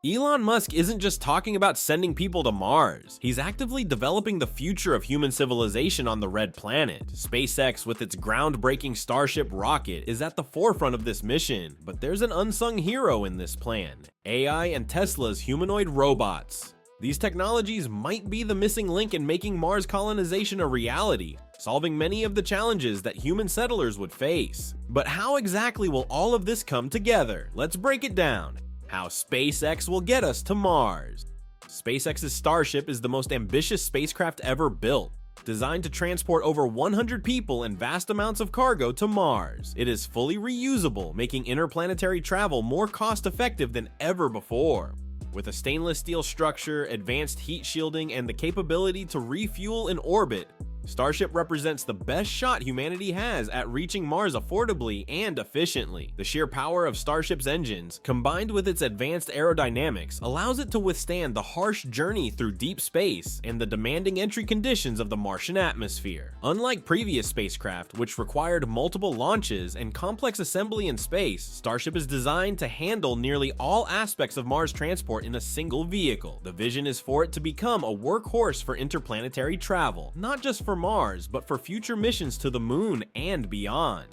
Elon Musk isn't just talking about sending people to Mars, he's actively developing the future of human civilization on the Red Planet. SpaceX, with its groundbreaking Starship rocket, is at the forefront of this mission, but there's an unsung hero in this plan: AI and Tesla's humanoid robots. These technologies might be the missing link in making Mars colonization a reality, solving many of the challenges that human settlers would face. But how exactly will all of this come together? Let's break it down. How SpaceX will get us to Mars. SpaceX's Starship is the most ambitious spacecraft ever built, designed to transport over 100 people and vast amounts of cargo to Mars. It is fully reusable, making interplanetary travel more cost-effective than ever before. With a stainless steel structure, advanced heat shielding, and the capability to refuel in orbit, Starship represents the best shot humanity has at reaching Mars affordably and efficiently. The sheer power of Starship's engines, combined with its advanced aerodynamics, allows it to withstand the harsh journey through deep space and the demanding entry conditions of the Martian atmosphere. Unlike previous spacecraft, which required multiple launches and complex assembly in space, Starship is designed to handle nearly all aspects of Mars transport in a single vehicle. The vision is for it to become a workhorse for interplanetary travel, not just for Mars, but for future missions to the moon and beyond.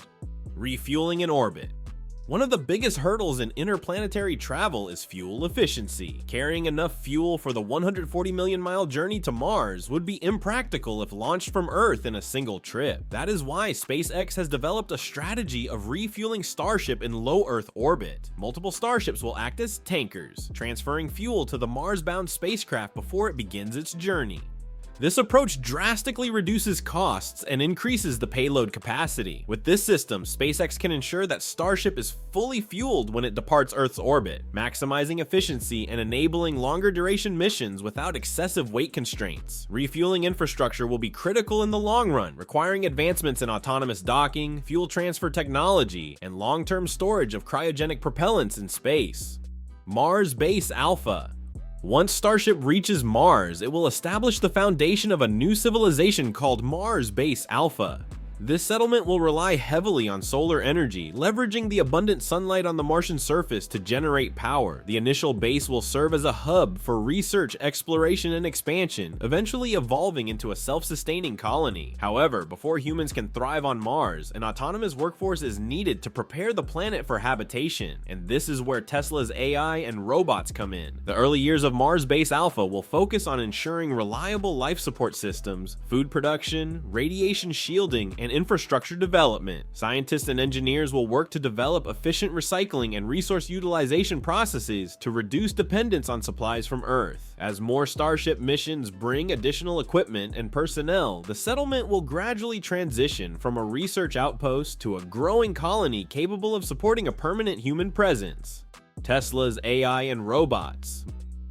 Refueling in orbit. One of the biggest hurdles in interplanetary travel is fuel efficiency. Carrying enough fuel for the 140 million mile journey to Mars would be impractical if launched from Earth in a single trip. That is why SpaceX has developed a strategy of refueling Starship in low Earth orbit. Multiple Starships will act as tankers, transferring fuel to the Mars-bound spacecraft before it begins its journey. This approach drastically reduces costs and increases the payload capacity. With this system, SpaceX can ensure that Starship is fully fueled when it departs Earth's orbit, maximizing efficiency and enabling longer duration missions without excessive weight constraints. Refueling infrastructure will be critical in the long run, requiring advancements in autonomous docking, fuel transfer technology, and long-term storage of cryogenic propellants in space. Mars Base Alpha. Once Starship reaches Mars, it will establish the foundation of a new civilization called Mars Base Alpha. This settlement will rely heavily on solar energy, leveraging the abundant sunlight on the Martian surface to generate power. The initial base will serve as a hub for research, exploration, and expansion, eventually evolving into a self-sustaining colony. However, before humans can thrive on Mars, an autonomous workforce is needed to prepare the planet for habitation, and this is where Tesla's AI and robots come in. The early years of Mars Base Alpha will focus on ensuring reliable life support systems, food production, radiation shielding, and infrastructure development. Scientists and engineers will work to develop efficient recycling and resource utilization processes to reduce dependence on supplies from Earth. As more Starship missions bring additional equipment and personnel, the settlement will gradually transition from a research outpost to a growing colony capable of supporting a permanent human presence. Tesla's AI and robots.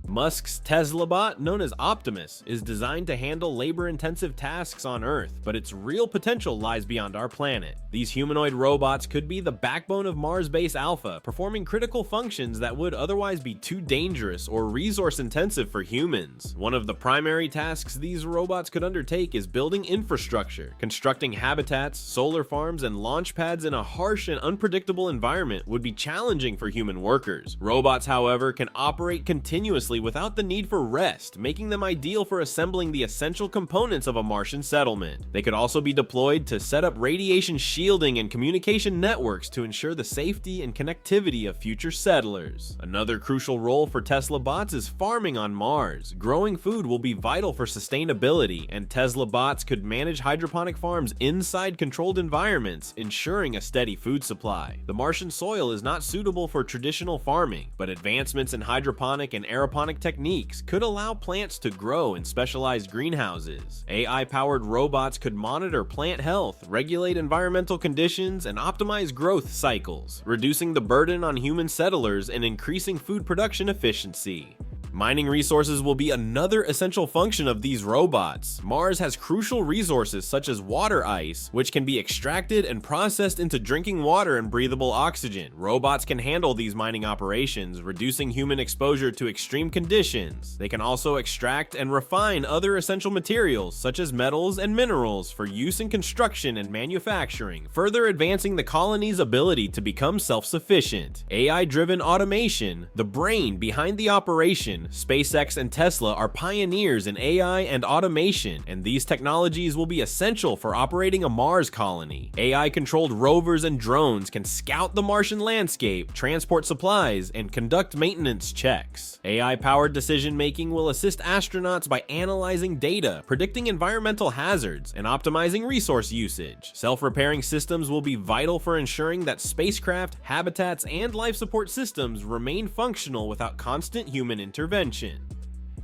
Musk's Tesla bot, known as Optimus, is designed to handle labor-intensive tasks on Earth, but its real potential lies beyond our planet. These humanoid robots could be the backbone of Mars Base Alpha, performing critical functions that would otherwise be too dangerous or resource-intensive for humans. One of the primary tasks these robots could undertake is building infrastructure. Constructing habitats, solar farms, and launch pads in a harsh and unpredictable environment would be challenging for human workers. Robots, however, can operate continuously without the need for rest, making them ideal for assembling the essential components of a Martian settlement. They could also be deployed to set up radiation shielding and communication networks to ensure the safety and connectivity of future settlers. Another crucial role for Tesla bots is farming on Mars. Growing food will be vital for sustainability, and Tesla bots could manage hydroponic farms inside controlled environments, ensuring a steady food supply. The Martian soil is not suitable for traditional farming, but advancements in hydroponic and aeroponic techniques could allow plants to grow in specialized greenhouses. AI-powered robots could monitor plant health, regulate environmental conditions, and optimize growth cycles, reducing the burden on human settlers and increasing food production efficiency. Mining resources will be another essential function of these robots. Mars has crucial resources such as water ice, which can be extracted and processed into drinking water and breathable oxygen. Robots can handle these mining operations, reducing human exposure to extreme conditions. They can also extract and refine other essential materials such as metals and minerals for use in construction and manufacturing, further advancing the colony's ability to become self-sufficient. AI-driven automation, the brain behind the operation. SpaceX and Tesla are pioneers in AI and automation, and these technologies will be essential for operating a Mars colony. AI-controlled rovers and drones can scout the Martian landscape, transport supplies, and conduct maintenance checks. AI-powered decision-making will assist astronauts by analyzing data, predicting environmental hazards, and optimizing resource usage. Self-repairing systems will be vital for ensuring that spacecraft, habitats, and life support systems remain functional without constant human intervention.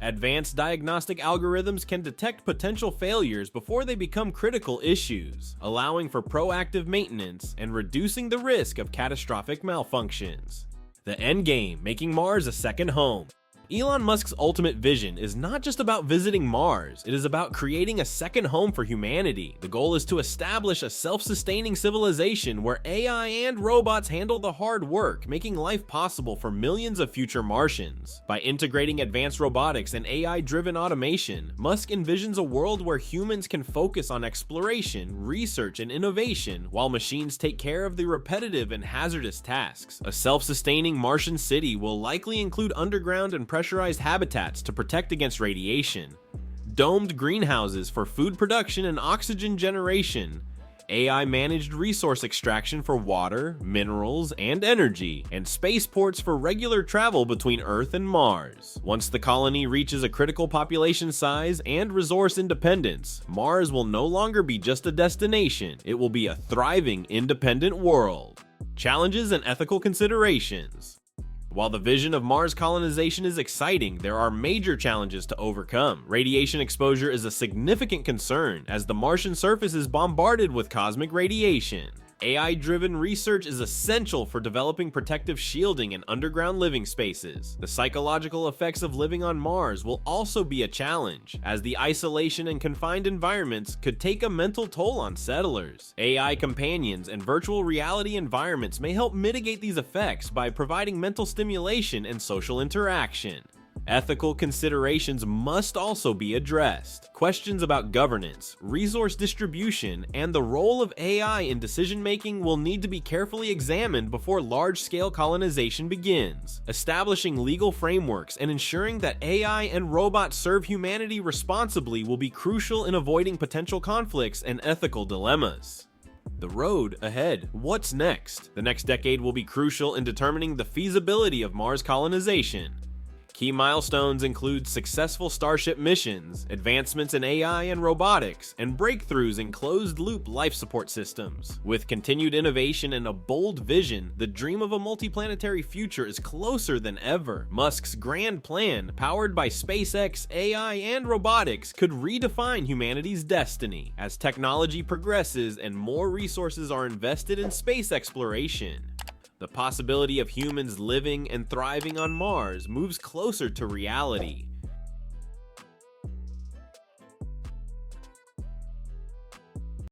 Advanced diagnostic algorithms can detect potential failures before they become critical issues, allowing for proactive maintenance and reducing the risk of catastrophic malfunctions. The endgame, making Mars a second home. Elon Musk's ultimate vision is not just about visiting Mars, it is about creating a second home for humanity. The goal is to establish a self-sustaining civilization where AI and robots handle the hard work, making life possible for millions of future Martians. By integrating advanced robotics and AI-driven automation, Musk envisions a world where humans can focus on exploration, research, and innovation, while machines take care of the repetitive and hazardous tasks. A self-sustaining Martian city will likely include underground and pressurized habitats to protect against radiation, domed greenhouses for food production and oxygen generation, AI-managed resource extraction for water, minerals, and energy, and spaceports for regular travel between Earth and Mars. Once the colony reaches a critical population size and resource independence, Mars will no longer be just a destination, it will be a thriving, independent world. Challenges and ethical considerations. While the vision of Mars colonization is exciting, there are major challenges to overcome. Radiation exposure is a significant concern, as the Martian surface is bombarded with cosmic radiation. AI-driven research is essential for developing protective shielding in underground living spaces. The psychological effects of living on Mars will also be a challenge, as the isolation and confined environments could take a mental toll on settlers. AI companions and virtual reality environments may help mitigate these effects by providing mental stimulation and social interaction. Ethical considerations must also be addressed. Questions about governance, resource distribution, and the role of AI in decision-making will need to be carefully examined before large-scale colonization begins. Establishing legal frameworks and ensuring that AI and robots serve humanity responsibly will be crucial in avoiding potential conflicts and ethical dilemmas. The road ahead. What's next? The next decade will be crucial in determining the feasibility of Mars colonization. Key milestones include successful Starship missions, advancements in AI and robotics, and breakthroughs in closed-loop life support systems. With continued innovation and a bold vision, the dream of a multiplanetary future is closer than ever. Musk's grand plan, powered by SpaceX, AI, and robotics, could redefine humanity's destiny. As technology progresses and more resources are invested in space exploration, the possibility of humans living and thriving on Mars moves closer to reality.